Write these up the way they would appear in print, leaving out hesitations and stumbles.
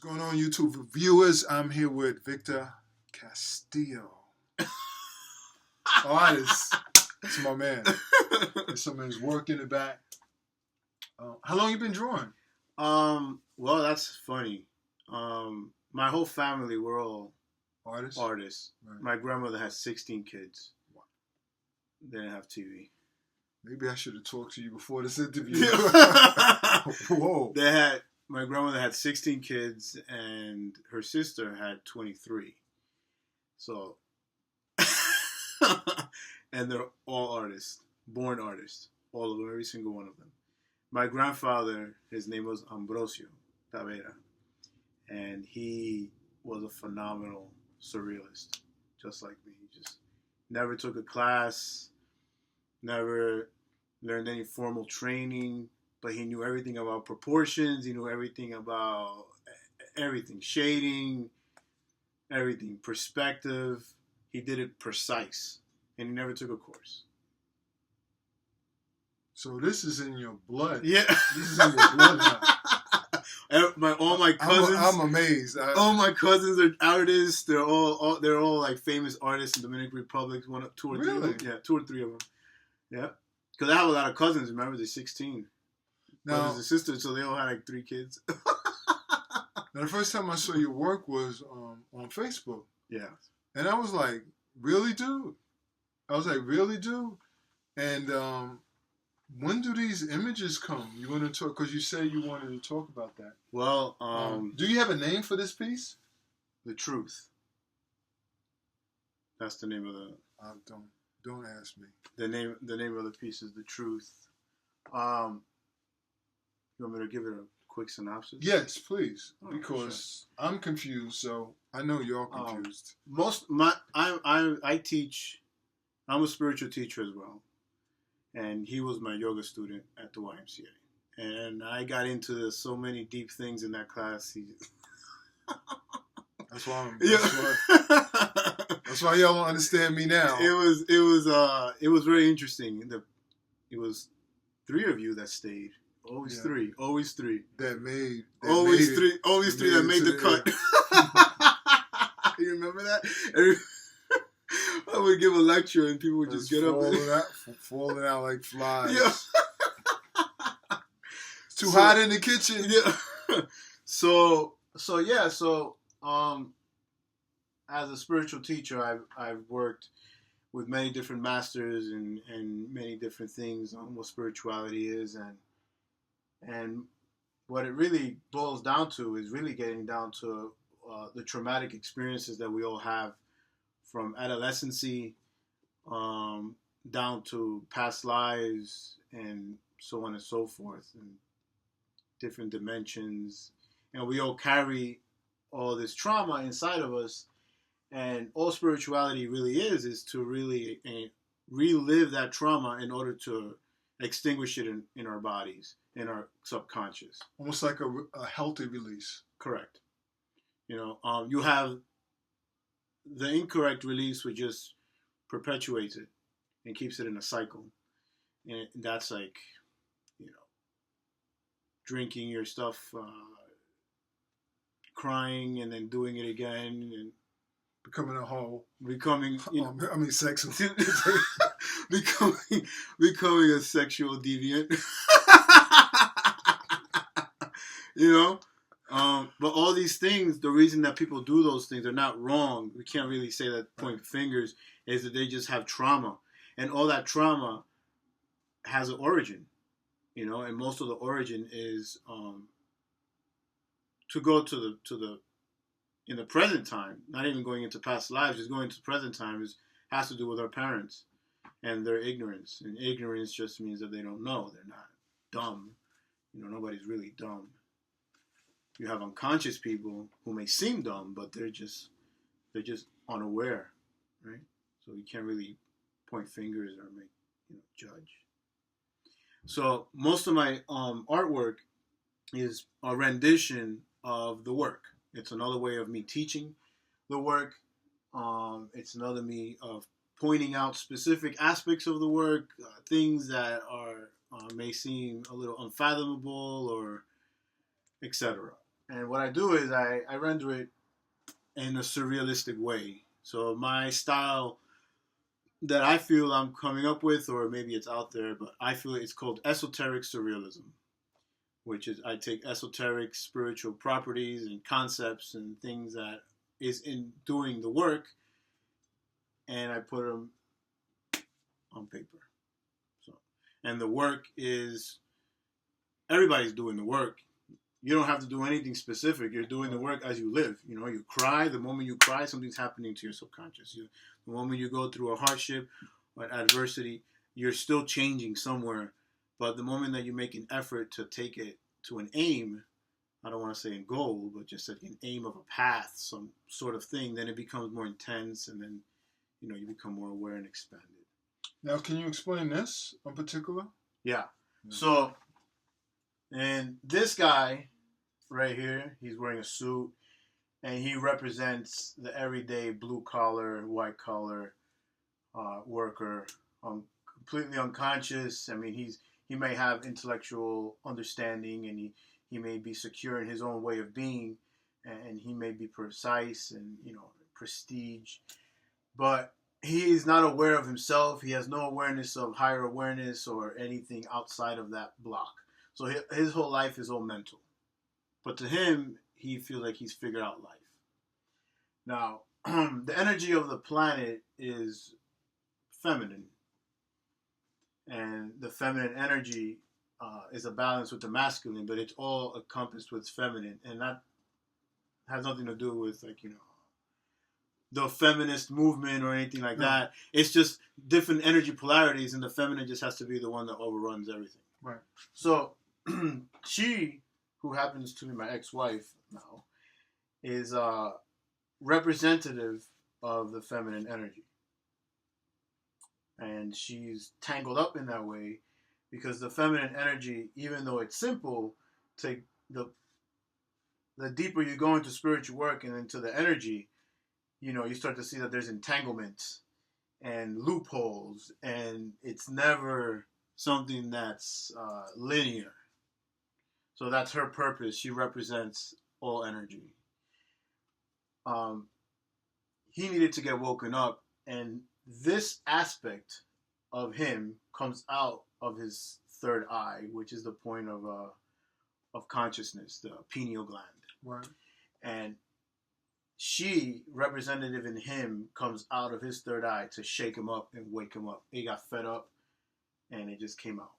going on, YouTube viewers? I'm here with Victor Castillo. Artist. That's my man. There's some of his work in the back. How long you been drawing? Well, that's funny. My whole family, we're all Artists? Right. My grandmother had 16 kids. Wow. They didn't have TV. Maybe I should have talked to you before this interview. Whoa. My grandmother had 16 kids, and her sister had 23. So, and they're all artists, born artists, all of them, every single one of them. My grandfather, his name was Ambrosio Tavera, and he was a phenomenal surrealist, just like me. He just never took a class, never learned any formal training, but he knew everything about proportions. He knew everything about everything, shading, everything, perspective. He did it precise, and he never took a course. So this is in your blood. Yeah. This is in your blood now. All my cousins. I'm amazed. All my cousins are artists. They're all like famous artists in the Dominican Republic. Two or three of them. Yeah, 2 or 3 of them. Yeah. Because I have a lot of cousins. Remember, they're 16. Now, brothers and sisters, so they all had like 3 kids. Now, the first time I saw your work was on Facebook. Yeah. And I was like, really, dude? And when do these images come? You want to talk, because you said you wanted to talk about that. Well, do you have a name for this piece? The Truth. That's the name of the. Don't ask me. The name of the piece is The Truth. You want me to give it a quick synopsis? Yes, please, because sure. I'm confused. So I know you're confused. I teach. I'm a spiritual teacher as well. And he was my yoga student at the YMCA. And I got into so many deep things in that class. That's why that's why y'all don't understand me now. It was very interesting. It was 3 of you that stayed. Always 3. Always 3. That made that made the cut. You remember that? I would give a lecture and people would just get up and falling out like flies. Yeah. It's too hot in the kitchen. Yeah. So as a spiritual teacher, I've worked with many different masters and many different things on what spirituality is, and what it really boils down to is really getting down to the traumatic experiences that we all have, from adolescency down to past lives and so on and so forth, and different dimensions. And we all carry all this trauma inside of us. And all spirituality really is to really relive that trauma in order to extinguish it in our bodies, in our subconscious. Almost like a healthy release. Correct. You have the incorrect release, which just perpetuates it and keeps it in a cycle. And that's like, drinking your stuff, crying, and then doing it again, and becoming a hoe. Sex. becoming a sexual deviant. But all these things, the reason that people do those things, they're not wrong. We can't really say that point fingers, is that they just have trauma. And all that trauma has an origin, and most of the origin is to go to the in the present time, not even going into past lives, just going to present time has to do with our parents and their ignorance. And ignorance just means that they don't know. They're not dumb. Nobody's really dumb. You have unconscious people who may seem dumb, but they're just unaware, right? So you can't really point fingers or make judge. So most of my artwork is a rendition of the work. It's another way of me teaching the work. It's another me of pointing out specific aspects of the work, things that are may seem a little unfathomable or etc. And what I do is I render it in a surrealistic way. So my style that I feel I'm coming up with, or maybe it's out there, but I feel it's called esoteric surrealism, which is I take esoteric spiritual properties and concepts and things that is in doing the work, and I put them on paper. So, and the work is everybody's doing the work. You don't have to do anything specific. You're doing the work as you live. You know, you cry. The moment you cry, something's happening to your subconscious. The moment you go through a hardship or adversity, you're still changing somewhere. But the moment that you make an effort to take it to an aim, I don't want to say a goal, but just like an aim of a path, some sort of thing, then it becomes more intense, and then, you know, you become more aware and expanded. Now, can you explain this in particular? Yeah. So, and this guy right here, he's wearing a suit, and he represents the everyday blue collar, white collar worker, completely unconscious. I mean, he may have intellectual understanding, and he may be secure in his own way of being, and he may be precise and, you know, prestige, but he is not aware of himself. He has no awareness of higher awareness or anything outside of that block. So his whole life is all mental. But to him, he feels like he's figured out life. Now, the energy of the planet is feminine. And the feminine energy is a balance with the masculine, but it's all encompassed with feminine. And that has nothing to do with, like, you know, the feminist movement or anything like that. It's just different energy polarities, and the feminine just has to be the one that overruns everything. Right. So, she, who happens to be my ex-wife now, is representative of the feminine energy. And she's tangled up in that way because the feminine energy, even though it's simple, to the deeper you go into spiritual work and into the energy, you know, you start to see that there's entanglements and loopholes, and it's never something that's linear. So that's her purpose. She represents all energy. He needed to get woken up, and this aspect of him comes out of his third eye, which is the point of consciousness, the pineal gland. Right. And she, representative in him, comes out of his third eye to shake him up and wake him up. He got fed up, and it just came out.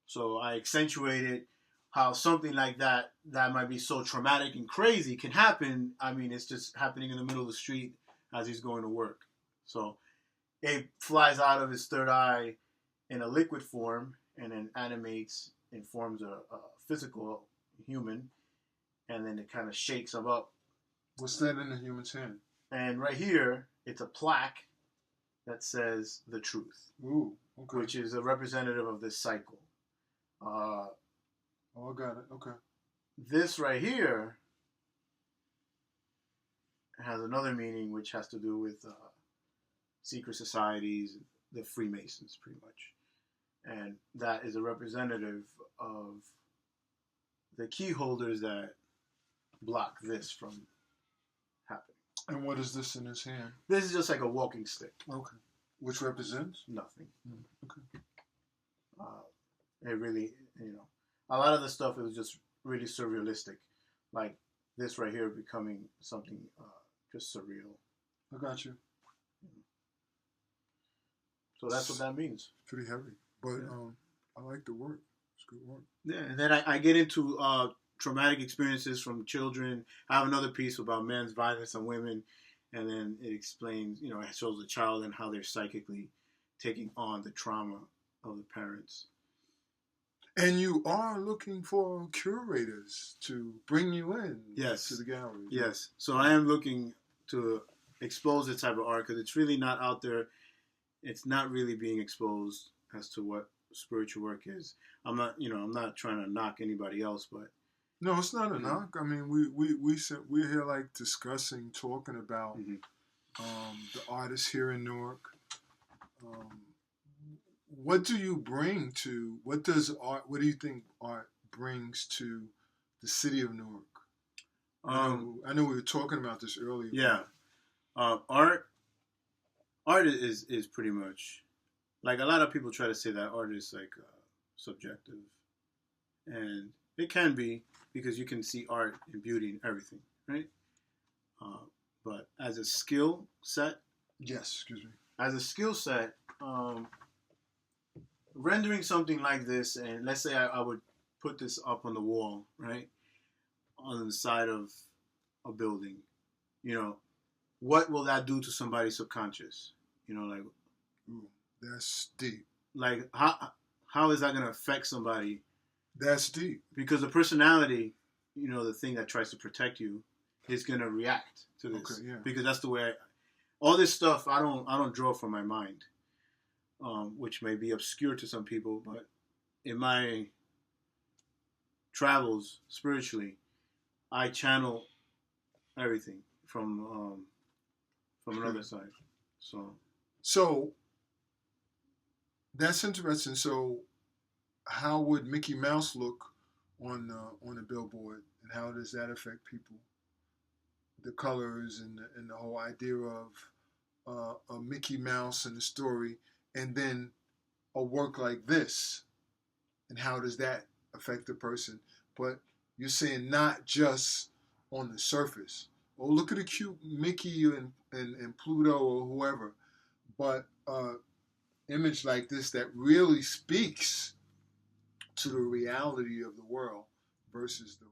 So I accentuated how something like that might be so traumatic and crazy can happen. I mean, it's just happening in the middle of the street as he's going to work. So it flies out of his third eye in a liquid form and then animates and forms a physical human, and then it kind of shakes him up. What's that in the human's hand? And right here, it's a plaque that says the truth. Ooh, okay. Which is a representative of this cycle. Oh, I got it. Okay. This right here has another meaning, which has to do with secret societies, the Freemasons, pretty much. And that is a representative of the key holders that block this from happening. And what is this in his hand? This is just like a walking stick. Okay. Which represents? Nothing. Okay. It really, you know, a lot of the stuff is just really surrealistic. Like this right here becoming something just surreal. I got you. So that's what that means. Pretty heavy. But I like the work. It's good work. Yeah, and then I get into traumatic experiences from children. I have another piece about men's violence on women, and then it explains, you know, it shows the child and how they're psychically taking on the trauma of the parents. And you are looking for curators to bring you in to the gallery. Yes. So I am looking to expose this type of art because it's really not out there. It's not really being exposed as to what spiritual work is. I'm not trying to knock anybody else, but no, it's not a knock. I mean, we're here like discussing, talking about the artists here in Newark. What do you bring to? What do you think art brings to the city of Newark? I know we were talking about this earlier. Yeah. Art is pretty much like a lot of people try to say that art is like subjective, and it can be because you can see art and beauty in everything, right? But as a skill set, yes, excuse me. As a skill set, rendering something like this, and let's say I would put this up on the wall, right, on the side of a building, you know, what will that do to somebody's subconscious? You know, like, ooh, that's deep. Like how is that going to affect somebody? That's deep. Because the personality, you know, the thing that tries to protect you, is going to react to this. Okay, yeah. Because that's the way all this stuff I don't draw from my mind, which may be obscure to some people, but in my travels spiritually, I channel everything from another side. So that's interesting. So how would Mickey Mouse look on a billboard, and how does that affect people? The colors and the whole idea of a Mickey Mouse and the story, and then a work like this, and how does that affect the person? But you're saying not just on the surface. Oh, look at the cute Mickey and Pluto or whoever, but image like this that really speaks to the reality of the world versus the